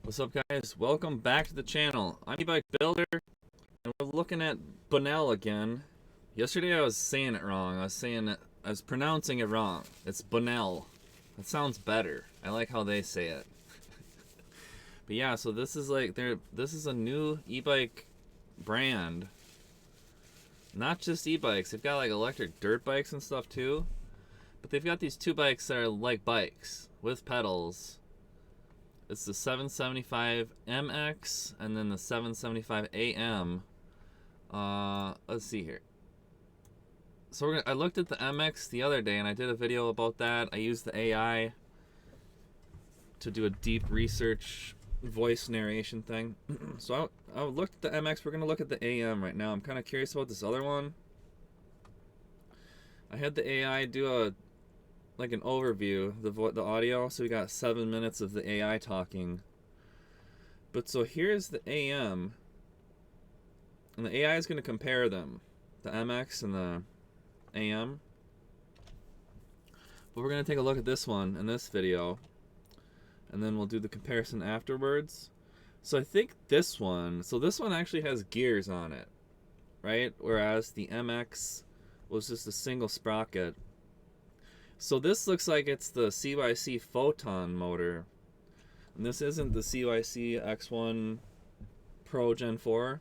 What's up, guys? Welcome back to the channel. I'm e-bike builder, and we're looking at Bonnell again. Yesterday I was saying it wrong. I was pronouncing it wrong. It's Bonnell. That sounds better. I like how they say it. But yeah, so this is a new e-bike brand. Not just e-bikes. They've got like electric dirt bikes and stuff too. But they've got these two bikes that are like bikes with pedals. It's the 775 MX and then the 775 AM. Let's see here. So I looked at the MX the other day and I did a video about that. I used the AI to do a deep research voice narration thing. So I looked at the MX. We're going to look at the AM right now. I'm kind of curious about this other one. I had the AI do an overview, the audio, so we got 7 minutes of the AI talking. But so here's the AM, and the AI is going to compare them, the MX and the AM. But we're going to take a look at this one in this video, and then we'll do the comparison afterwards. So I think this one actually has gears on it, right? Whereas the MX was just a single sprocket. So this looks like it's the CYC Photon motor. And this isn't the CYC X1 Pro Gen 4.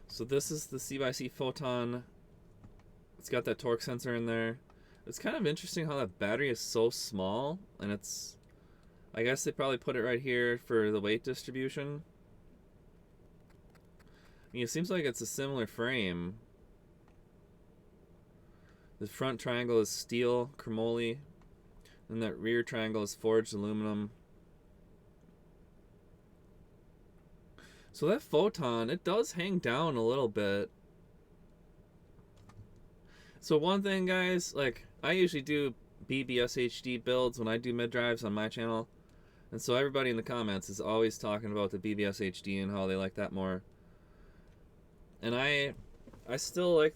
So this is the CYC Photon. It's got that torque sensor in there. It's kind of interesting how that battery is so small. And I guess they probably put it right here for the weight distribution. I mean, it seems like it's a similar frame. The front triangle is steel, chromoly, and that rear triangle is forged aluminum. So that Photon, it does hang down a little bit. So one thing, guys, like I usually do BBSHD builds when I do mid-drives on my channel. And so everybody in the comments is always talking about the BBSHD and how they like that more. And I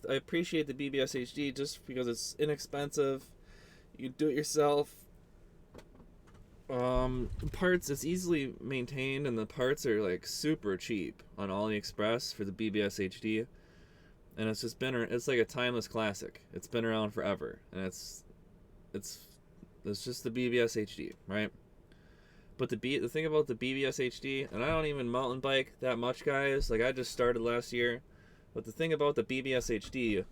appreciate the BBSHD just because it's inexpensive. You do it yourself. Parts, it's easily maintained, and the parts are like super cheap on AliExpress for the BBSHD. And it's like a timeless classic. It's been around forever, and it's just the BBSHD, right? But the thing about the BBSHD, and I don't even mountain bike that much, guys. Like I just started last year. But the thing about the BBSHD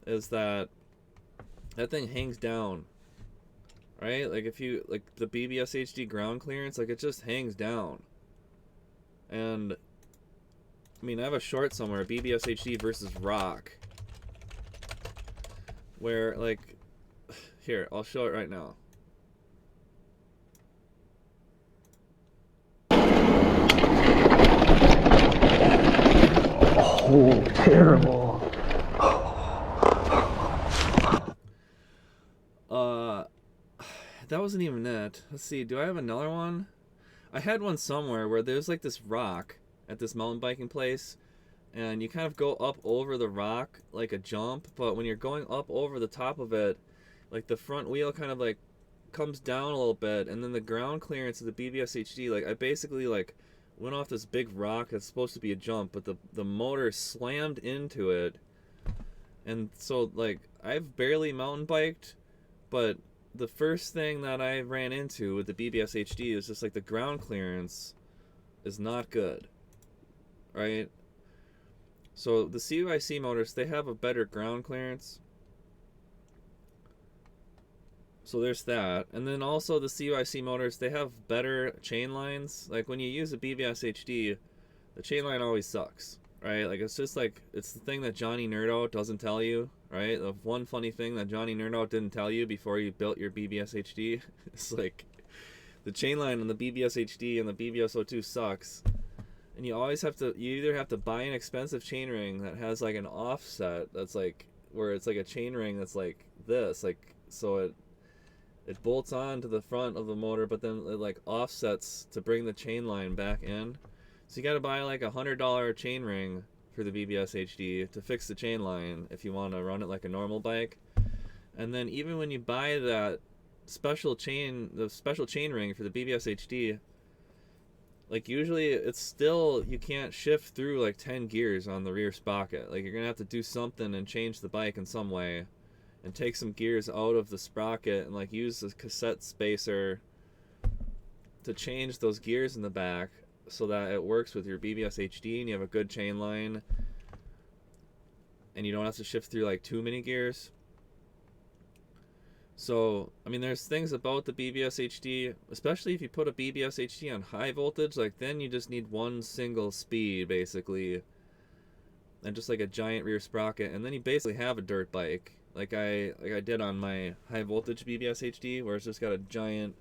is that thing hangs down, right? Like if you, like the BBSHD ground clearance, like it just hangs down. And, I mean, I have a short somewhere, BBSHD versus rock, where like, here, I'll show it right now. Oh, terrible. That wasn't even it. Let's see, do I have another one? I had one somewhere where there's like this rock at this mountain biking place, and you kind of go up over the rock like a jump, but when you're going up over the top of it, like the front wheel kind of like comes down a little bit, and then the ground clearance of the BBSHD, like I basically like went off this big rock that's supposed to be a jump, but the motor slammed into it. And so like I've barely mountain biked, but the first thing that I ran into with the BBSHD is just like the ground clearance is not good, right? So the CYC motors, they have a better ground clearance. So there's that. And then also the CYC motors, they have better chain lines. Like when you use a BBSHD, the chain line always sucks, right? Like it's just like, it's the thing that Johnny Nerdout doesn't tell you, right? The one funny thing that Johnny Nerdout didn't tell you before you built your BBSHD is like the chain line on the BBSHD and the BBS02 sucks. And you always have to, you either have to buy an expensive chainring that has like an offset that's like, where it's like a chainring that's like this, like, so it bolts on to the front of the motor, but then it like offsets to bring the chain line back in. So you got to buy like $100 chain ring for the BBSHD to fix the chain line if you want to run it like a normal bike. And then even when you buy that the special chain ring for the BBSHD, like usually it's still, you can't shift through like 10 gears on the rear sprocket. Like you're gonna have to do something and change the bike in some way and take some gears out of the sprocket and like use the cassette spacer to change those gears in the back so that it works with your BBSHD and you have a good chain line and you don't have to shift through like too many gears. So, I mean, there's things about the BBSHD, especially if you put a BBSHD on high voltage, like then you just need one single speed basically and just like a giant rear sprocket, and then you basically have a dirt bike like I did on my high voltage BBSHD, where it's just got a giant,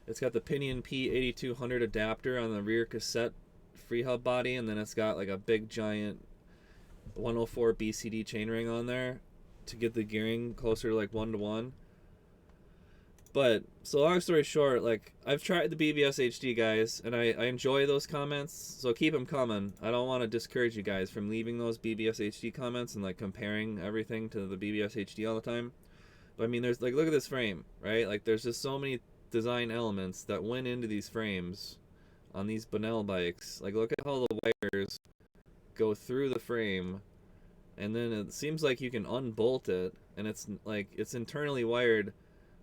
it's got the Pinion P8200 adapter on the rear cassette free hub body, and then it's got like a big giant 104 BCD chainring on there to get the gearing closer to like 1-to-1. But, so long story short, like, I've tried the BBSHD, guys, and I enjoy those comments, so keep them coming. I don't want to discourage you guys from leaving those BBSHD comments and, like, comparing everything to the BBSHD all the time. But, I mean, there's, like, look at this frame, right? Like, there's just so many design elements that went into these frames on these Bonnell bikes. Like, look at how the wires go through the frame, and then it seems like you can unbolt it, and it's, like, it's internally wired,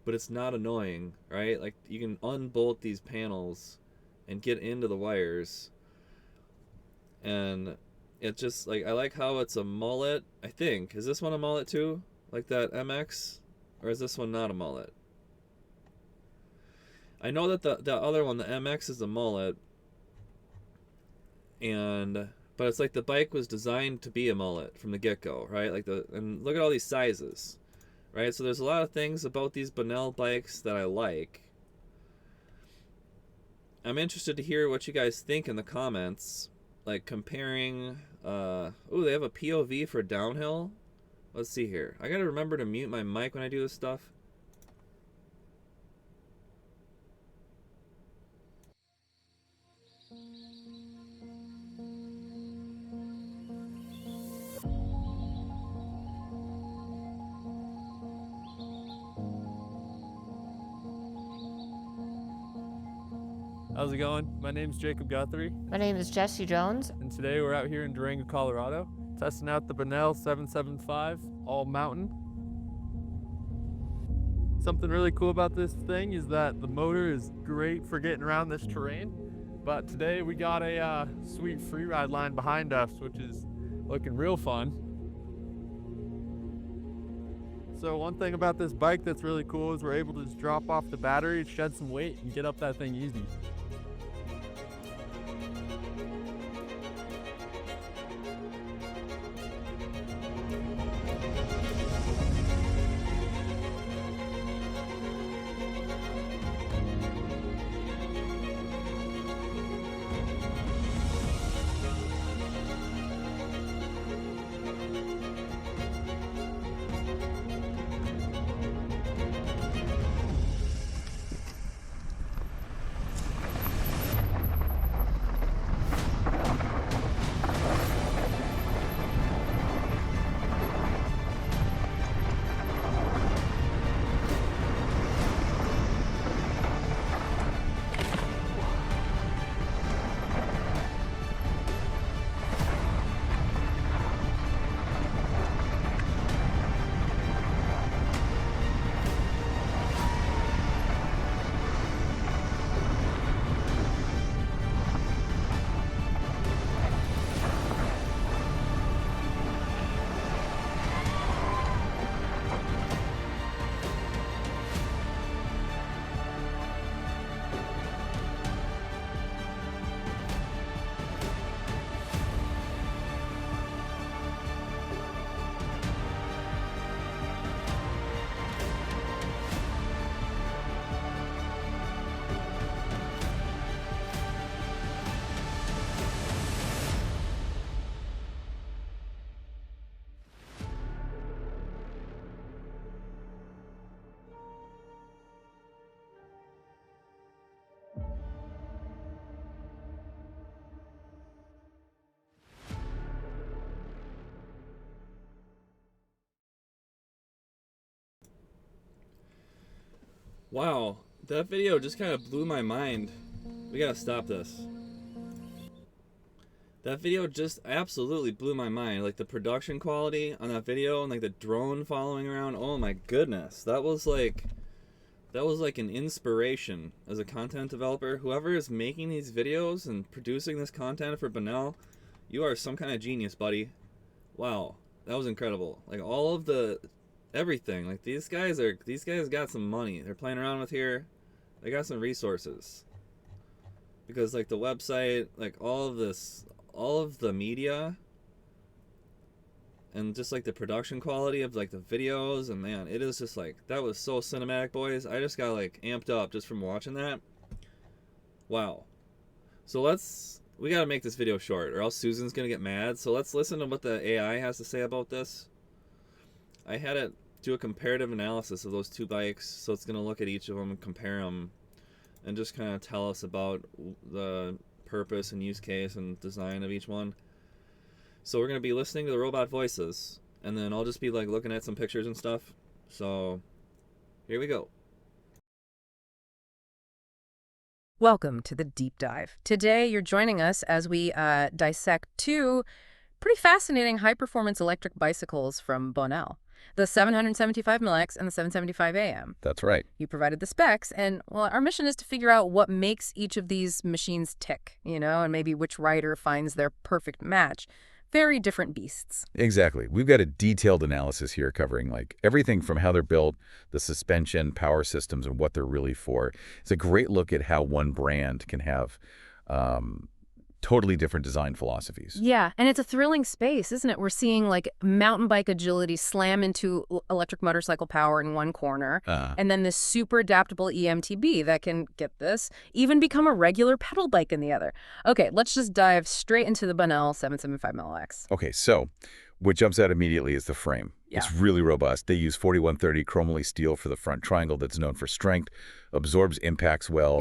but it's not annoying, right? Like, you can unbolt these panels and get into the wires. And it just, like, I like how it's a mullet, I think. Is this one a mullet too? Like that MX? Or is this one not a mullet? I know that the other one, the MX, is a mullet. But it's like the bike was designed to be a mullet from the get-go, right? Like and look at all these sizes. Right, so there's a lot of things about these Bonnell bikes that I like. I'm interested to hear what you guys think in the comments, like comparing. Oh, they have a POV for downhill. Let's see here. I gotta remember to mute my mic when I do this stuff. How's it going? My name's Jacob Guthrie. My name is Jesse Jones. And today we're out here in Durango, Colorado, testing out the Banell 775 all mountain. Something really cool about this thing is that the motor is great for getting around this terrain. But today we got a sweet free ride line behind us, which is looking real fun. So one thing about this bike that's really cool is we're able to just drop off the battery, shed some weight, and get up that thing easy. Wow, that video just kind of blew my mind. We gotta stop this. That video just absolutely blew my mind. Like the production quality on that video and like the drone following around. Oh my goodness. That was like an inspiration as a content developer. Whoever is making these videos and producing this content for Bonnell, you are some kind of genius, buddy. Wow. That was incredible. Like all of the everything. Like these guys got some money. They're playing around with here. They got some resources. Because like the website, like all of the media and just like the production quality of like the videos, and man, it is just like, that was so cinematic, boys. I just got like amped up just from watching that. Wow. So we gotta make this video short or else Susan's gonna get mad. So let's listen to what the AI has to say about this. I had it do a comparative analysis of those two bikes, so it's gonna look at each of them and compare them and just kind of tell us about the purpose and use case and design of each one. So we're going to be listening to the robot voices, and then I'll just be like looking at some pictures and stuff. So here we go. Welcome to the Deep Dive. Today you're joining us as we dissect two pretty fascinating high-performance electric bicycles from Bonnell. The 775mx and the 775am. That's right. You provided the specs, and well, our mission is to figure out what makes each of these machines tick, and maybe which rider finds their perfect match. Very different beasts. Exactly. We've got a detailed analysis here covering like everything from how they're built, the suspension, power systems, and what they're really for. It's a great look at how one brand can have totally different design philosophies. Yeah, and it's a thrilling space, isn't it? We're seeing like mountain bike agility slam into electric motorcycle power in one corner, and then this super adaptable e-MTB that can, get this, even become a regular pedal bike in the other. Okay, let's just dive straight into the Bonnell 775mx. Okay, so what jumps out immediately is the frame. Yeah. It's really robust. They use 4130 chromoly steel for the front triangle that's known for strength, absorbs impacts well,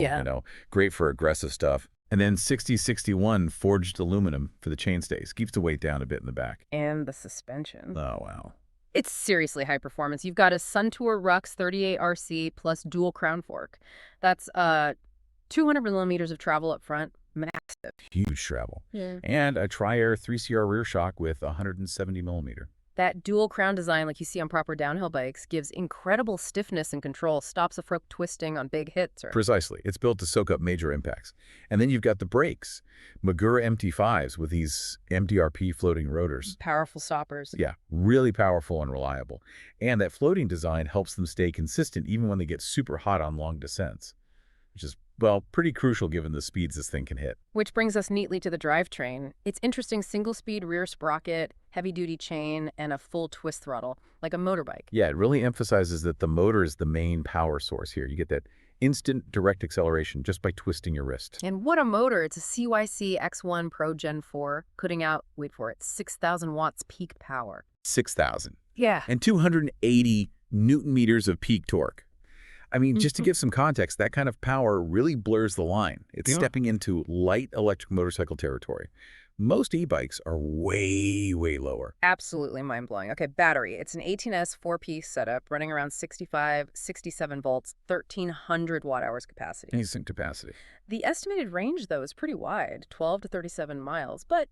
great for aggressive stuff. And then 6061 forged aluminum for the chainstays. Keeps the weight down a bit in the back. And the suspension. Oh, wow. It's seriously high performance. You've got a Suntour Rux 38RC plus dual crown fork. That's 200 millimeters of travel up front. Massive. Huge travel. Yeah. And a Tri-Air 3CR rear shock with 170 millimeter. That dual crown design, like you see on proper downhill bikes, gives incredible stiffness and control, stops a fork twisting on big hits. Precisely. It's built to soak up major impacts. And then you've got the brakes. Magura MT5s with these MDRP floating rotors. Powerful stoppers. Yeah, really powerful and reliable. And that floating design helps them stay consistent even when they get super hot on long descents, which is, well, pretty crucial given the speeds this thing can hit. Which brings us neatly to the drivetrain. It's interesting single-speed rear sprocket, heavy-duty chain, and a full twist throttle, like a motorbike. Yeah, it really emphasizes that the motor is the main power source here. You get that instant direct acceleration just by twisting your wrist. And what a motor. It's a CYC X1 Pro Gen 4, putting out, wait for it, 6,000 watts peak power. 6,000. Yeah. And 280 newton meters of peak torque. I mean, just to give some context, that kind of power really blurs the line. It's stepping into light electric motorcycle territory. Most e-bikes are way, way lower. Absolutely mind-blowing. Okay, battery. It's an 18S 4-piece setup running around 65, 67 volts, 1,300 watt-hours capacity. Decent capacity. The estimated range, though, is pretty wide, 12 to 37 miles. But,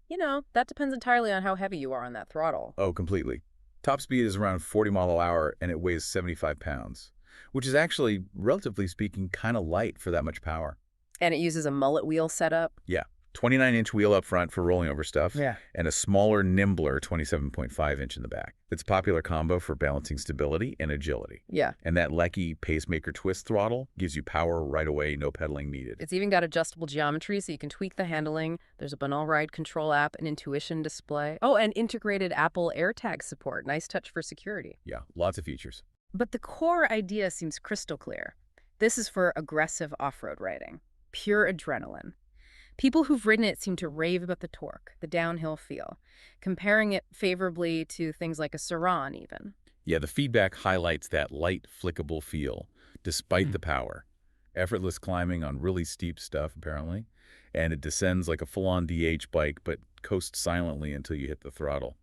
that depends entirely on how heavy you are on that throttle. Oh, completely. Top speed is around 40 miles an hour, and it weighs 75 pounds, which is actually, relatively speaking, kind of light for that much power. And it uses a mullet wheel setup? Yeah. 29-inch wheel up front for rolling over stuff, Yeah. and a smaller, nimbler 27.5-inch in the back. It's a popular combo for balancing stability and agility. Yeah. And that Lecky pacemaker twist throttle gives you power right away, no pedaling needed. It's even got adjustable geometry, so you can tweak the handling. There's a Bonnell Ride control app, an intuition display. Oh, and integrated Apple AirTag support. Nice touch for security. Yeah, lots of features. But the core idea seems crystal clear. This is for aggressive off-road riding. Pure adrenaline. People who've ridden it seem to rave about the torque, the downhill feel, comparing it favorably to things like a Saran even. Yeah, the feedback highlights that light, flickable feel, despite the power. Effortless climbing on really steep stuff, apparently. And it descends like a full-on DH bike, but coasts silently until you hit the throttle.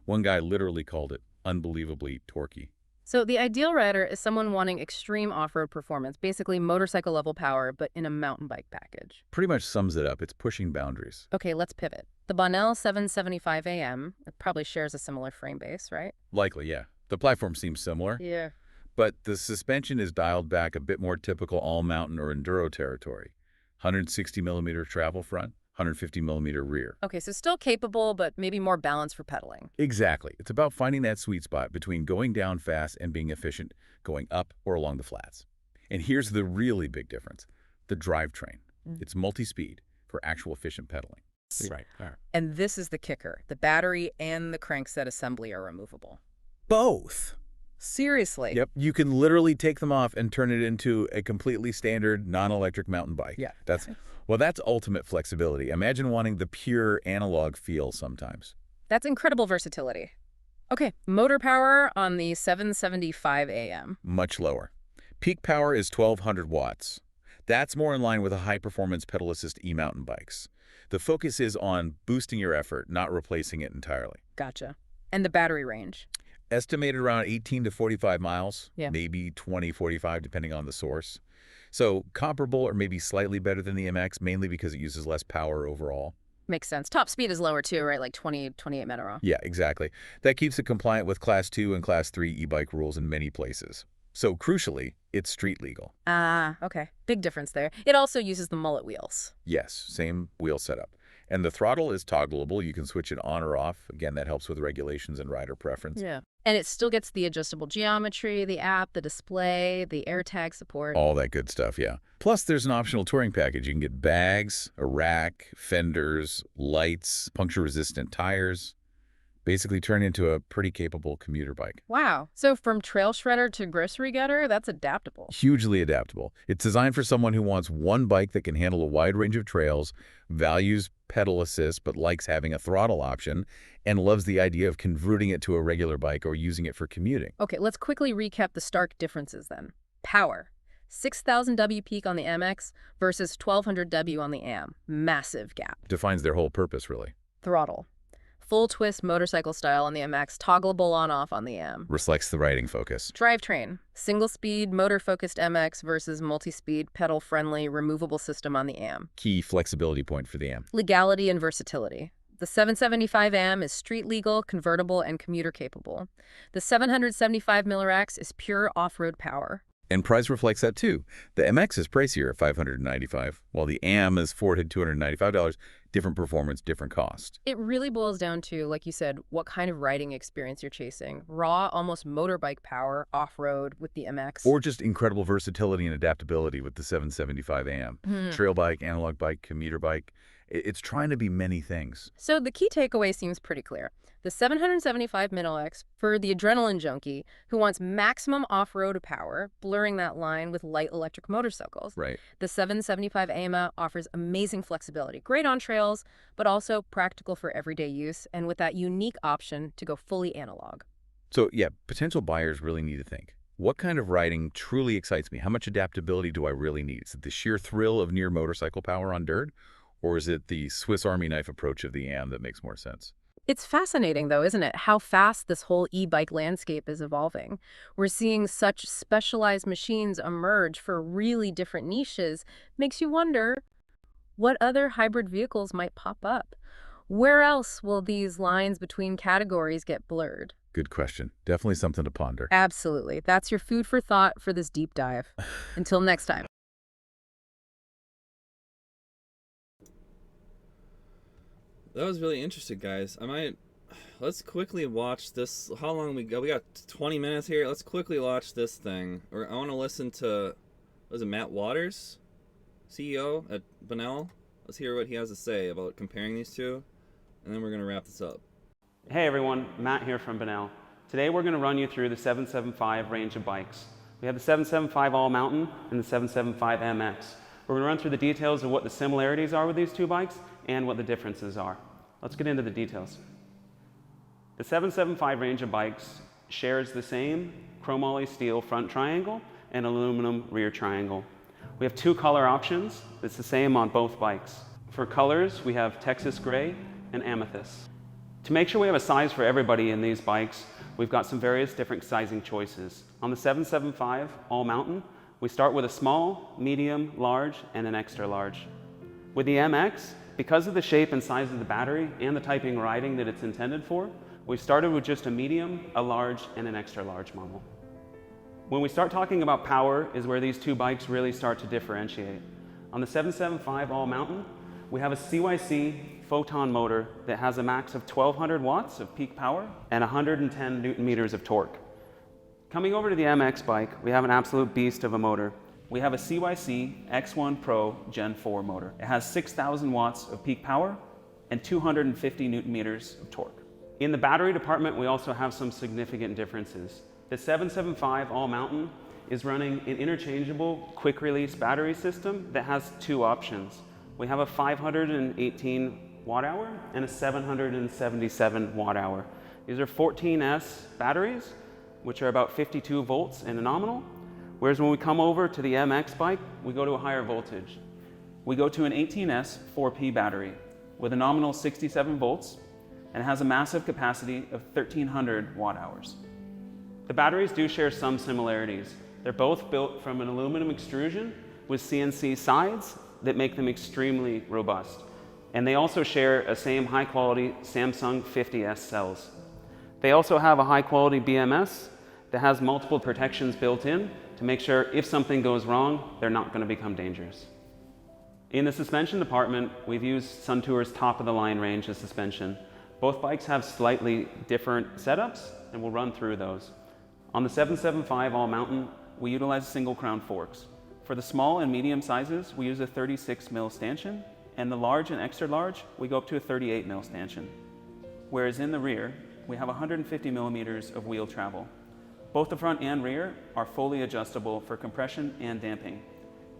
One guy literally called it unbelievably torquey. So the ideal rider is someone wanting extreme off-road performance, basically motorcycle level power, but in a mountain bike package. Pretty much sums it up. It's pushing boundaries. Okay, let's pivot. The Bonnell 775 AM, it probably shares a similar frame base, right? Likely, yeah. The platform seems similar, Yeah. but the suspension is dialed back a bit more typical all-mountain or enduro territory. 160 millimeter travel front, 150 millimeter rear. Okay, so still capable, but maybe more balanced for pedaling. Exactly. It's about finding that sweet spot between going down fast and being efficient, going up or along the flats. And here's the really big difference. The drivetrain. It's multi-speed for actual efficient pedaling. Right. And this is the kicker. The battery and the crankset assembly are removable. Both. Seriously? Yep. You can literally take them off and turn it into a completely standard non-electric mountain bike. Yeah. That's ultimate flexibility. Imagine wanting the pure analog feel sometimes. That's incredible versatility. Okay, motor power on the 775 AM. Much lower. Peak power is 1,200 watts. That's more in line with a high-performance pedal assist e-mountain bikes. The focus is on boosting your effort, not replacing it entirely. Gotcha. And the battery range? Estimated around 18 to 45 miles, Yeah. maybe 20, 45, depending on the source. So comparable or maybe slightly better than the MX, mainly because it uses less power overall. Makes sense. Top speed is lower too, right? Like 20, 28 mph. Yeah, exactly. That keeps it compliant with Class 2 and Class 3 e-bike rules in many places. So crucially, it's street legal. Ah, okay. Big difference there. It also uses the mullet wheels. Yes, same wheel setup. And the throttle is toggleable. You can switch it on or off. Again, that helps with regulations and rider preference. Yeah. And it still gets the adjustable geometry, the app, the display, the AirTag support. All that good stuff, yeah. Plus, there's an optional touring package. You can get bags, a rack, fenders, lights, puncture-resistant tires. Basically turn into a pretty capable commuter bike. Wow. So from trail shredder to grocery getter, that's adaptable. Hugely adaptable. It's designed for someone who wants one bike that can handle a wide range of trails, values pedal assist but likes having a throttle option, and loves the idea of converting it to a regular bike or using it for commuting. Okay, let's quickly recap the stark differences then. Power. 6,000 W peak on the MX versus 1,200 W on the AM. Massive gap. Defines their whole purpose, really. Throttle. Full twist motorcycle style on the MX, toggleable on-off on the AM. Reflects the riding focus. Drivetrain. Single-speed, motor-focused MX versus multi-speed, pedal-friendly, removable system on the AM. Key flexibility point for the AM. Legality and versatility. The 775 AM is street legal, convertible, and commuter capable. The 775 Miller-X is pure off-road power. And price reflects that too. The MX is pricier at $595, while the AM is $400 to $295. Different performance, different cost. It really boils down to, like you said, what kind of riding experience you're chasing. Raw, almost motorbike power, off-road with the MX. Or just incredible versatility and adaptability with the 775 AM. Trail bike, analog bike, commuter bike. It's trying to be many things. So the key takeaway seems pretty clear. The 775 X for the adrenaline junkie who wants maximum off-road power, blurring that line with light electric motorcycles. Right. The 775 AMA offers amazing flexibility, great on trails, but also practical for everyday use, and with that unique option to go fully analog. So yeah, potential buyers really need to think. What kind of riding truly excites me? How much adaptability do I really need? Is it the sheer thrill of near motorcycle power on dirt? Or is it the Swiss Army knife approach of the AM that makes more sense? It's fascinating, though, isn't it, how fast this whole e-bike landscape is evolving. We're seeing such specialized machines emerge for really different niches. Makes you wonder what other hybrid vehicles might pop up. Where else will these lines between categories get blurred? Good question. Definitely something to ponder. Absolutely. That's your food for thought for this deep dive. Until next time. That was really interesting, guys. Let's quickly watch this. How long we got? We got 20 minutes here. Let's quickly watch this thing. I want to listen to, was it Matt Waters, CEO at Banell? Let's hear what he has to say about comparing these two, and then we're going to wrap this up. Hey everyone, Matt here from Banell. Today we're going to run you through the 775 range of bikes. We have the 775 All Mountain and the 775 MX. We're going to run through the details of what the similarities are with these two bikes and what the differences are. Let's get into the details. The 775 range of bikes shares the same chromoly steel front triangle and aluminum rear triangle. We have two color options. It's the same on both bikes. For colors, we have Texas Gray and Amethyst. To make sure we have a size for everybody in these bikes, we've got some various different sizing choices. On the 775 all mountain, we start with a small, medium, large, and an extra large. With the MX, because of the shape and size of the battery and the typing riding that it's intended for, we've started with just a medium, a large, and an extra large model. When we start talking about power is where these two bikes really start to differentiate. On the 775 all mountain, we have a CYC photon motor that has a max of 1200 watts of peak power and 110 Newton meters of torque. Coming over to the MX bike, we have an absolute beast of a motor. We have a CYC X1 Pro Gen 4 motor. It has 6,000 watts of peak power and 250 Newton meters of torque. In the battery department, we also have some significant differences. The 775 all mountain is running an interchangeable quick release battery system that has two options. We have a 518 watt hour and a 777 watt hour. These are 14S batteries, which are about 52 volts in a nominal. Whereas when we come over to the MX bike, we go to a higher voltage. We go to an 18S 4P battery with a nominal 67 volts and it has a massive capacity of 1,300 watt hours. The batteries do share some similarities. They're both built from an aluminum extrusion with CNC sides that make them extremely robust. And they also share a same high quality Samsung 50S cells. They also have a high quality BMS that has multiple protections built in to make sure if something goes wrong, they're not going to become dangerous. In the suspension department, we've used Suntour's top of the line range of suspension. Both bikes have slightly different setups and we'll run through those. On the 775 all mountain, we utilize single crown forks. For the small and medium sizes, we use a 36 mil stanchion, and the large and extra large, we go up to a 38 mil stanchion. Whereas in the rear, we have 150 millimeters of wheel travel. Both the front and rear are fully adjustable for compression and damping.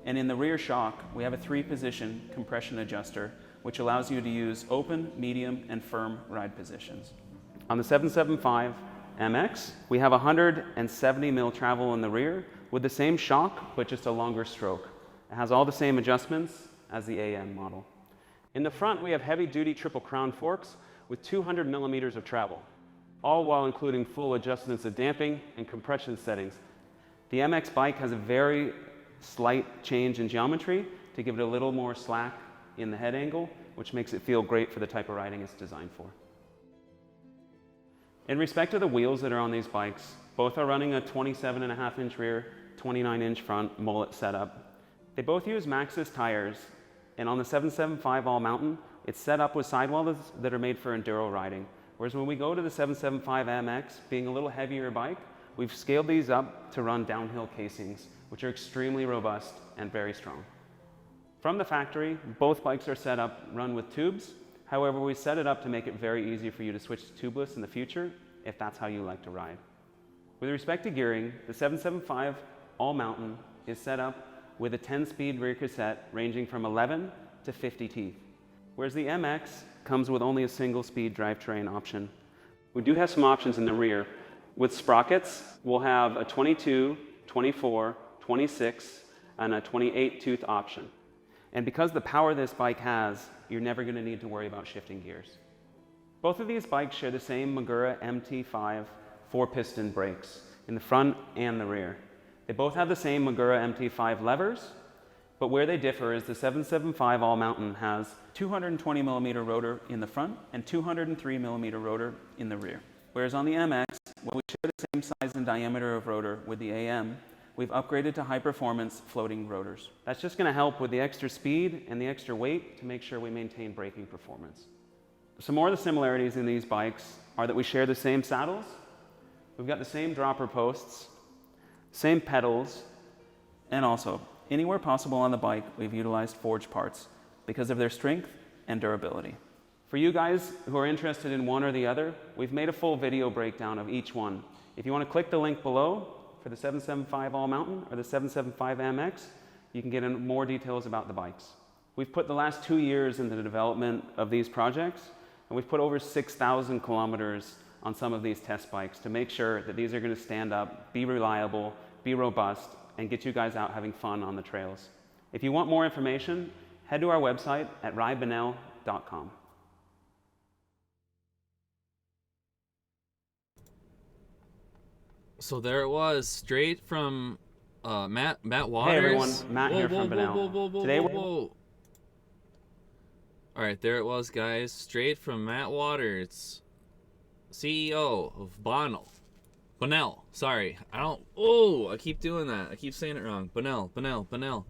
And in the rear shock, we have a 3-position compression adjuster, which allows you to use open, medium, and firm ride positions. On the 775 MX, we have 170 mil travel in the rear with the same shock, but just a longer stroke. It has all the same adjustments as the AM model. In the front, we have heavy-duty triple crown forks with 200 millimeters of travel, all while including full adjustments of damping and compression settings. The MX bike has a very slight change in geometry to give it a little more slack in the head angle, which makes it feel great for the type of riding it's designed for. In respect to the wheels that are on these bikes, both are running a 27.5-inch rear, 29-inch front mullet setup. They both use Maxxis tires, and on the 775 all mountain, it's set up with sidewalls that are made for enduro riding. Whereas when we go to the 775 MX, being a little heavier bike, we've scaled these up to run downhill casings, which are extremely robust and very strong. From the factory, both bikes are set up, run with tubes. However, we set it up to make it very easy for you to switch to tubeless in the future, if that's how you like to ride. With respect to gearing, the 775 all mountain is set up with a 10-speed rear cassette ranging from 11 to 50 teeth, whereas the MX comes with only a single-speed drivetrain option. We do have some options in the rear. With sprockets, we'll have a 22, 24, 26, and a 28-tooth option. And because the power this bike has, you're never going to need to worry about shifting gears. Both of these bikes share the same Magura MT5 4-piston brakes in the front and the rear. They both have the same Magura MT5 levers, but where they differ is the 775 all mountain has 220 millimeter rotor in the front and 203 millimeter rotor in the rear. Whereas on the MX, while we share the same size and diameter of rotor with the AM, we've upgraded to high-performance floating rotors. That's just going to help with the extra speed and the extra weight to make sure we maintain braking performance. Some more of the similarities in these bikes are that we share the same saddles, we've got the same dropper posts, same pedals, and also, anywhere possible on the bike, we've utilized forged parts because of their strength and durability. For you guys who are interested in one or the other, we've made a full video breakdown of each one. If you want to click the link below for the 775 all mountain or the 775 MX, you can get in more details about the bikes. We've put the last 2 years into the development of these projects, and we've put over 6,000 kilometers on some of these test bikes to make sure that these are going to stand up, be reliable, be robust, and get you guys out having fun on the trails. If you want more information, head to our website at ridebannell.com. So there it was, straight from Matt Waters. Hey everyone, Matt here from Banell. Today we're All right, there it was, guys, straight from Matt Waters, CEO of Bonnell. Banell. Sorry, I keep doing that. I keep saying it wrong. Banell. All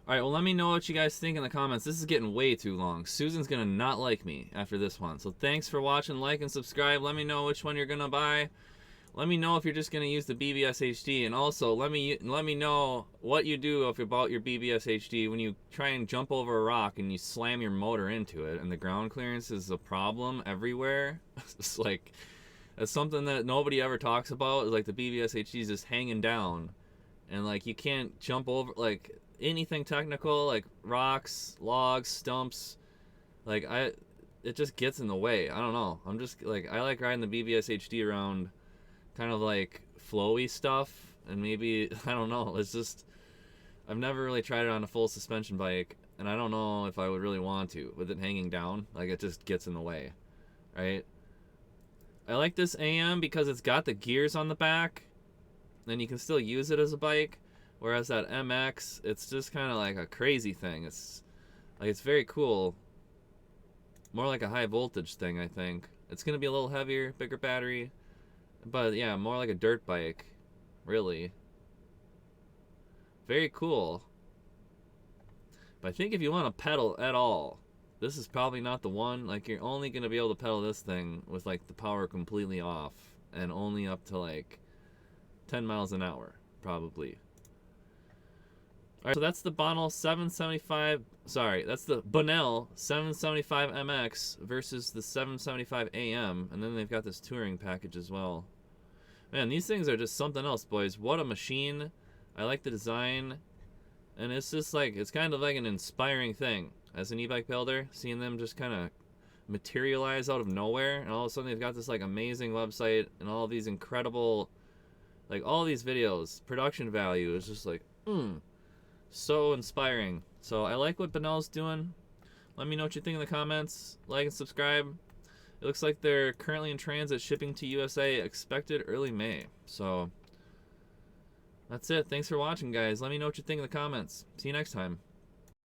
right, well, let me know what you guys think in the comments. This is getting way too long. Susan's gonna not like me after this one. So thanks for watching. Like and subscribe. Let me know which one you're gonna buy. Let me know if you're just gonna use the BBSHD, and also let me know what you do about your BBSHD when you try and jump over a rock and you slam your motor into it, and the ground clearance is a problem everywhere. It's like, that's something that nobody ever talks about. Is like the BBSHD is just hanging down, and like you can't jump over like anything technical, like rocks, logs, stumps. Like it just gets in the way. I don't know. I'm just like, I like riding the BBSHD around. Kind of like flowy stuff, and maybe, I don't know, it's just, I've never really tried it on a full suspension bike, and I don't know if I would really want to with it hanging down. Like, it just gets in the way, right? I like this AM because it's got the gears on the back, and you can still use it as a bike, whereas that MX, it's just kind of like a crazy thing. It's like, it's very cool, more like a high voltage thing, I think. It's gonna be a little heavier, bigger battery. But yeah, more like a dirt bike, really. Very cool. But I think if you want to pedal at all, this is probably not the one. Like, you're only going to be able to pedal this thing with like the power completely off and only up to like 10 miles an hour, probably. Alright, so that's the Bonnell 775, that's the Bonnell 775 MX versus the 775 AM, and then they've got this touring package as well. Man, these things are just something else, boys. What a machine. I like the design, and it's just like, it's kind of like an inspiring thing as an e-bike builder, seeing them just kind of materialize out of nowhere, and all of a sudden they've got this like amazing website and all these incredible, like all these videos, production value is just like, so inspiring. So I like what Bonnell's doing. Let me know what you think in the comments. Like and subscribe. It looks like they're currently in transit, shipping to USA, expected early May. So that's it. Thanks for watching, guys. Let me know what you think in the comments. See you next time.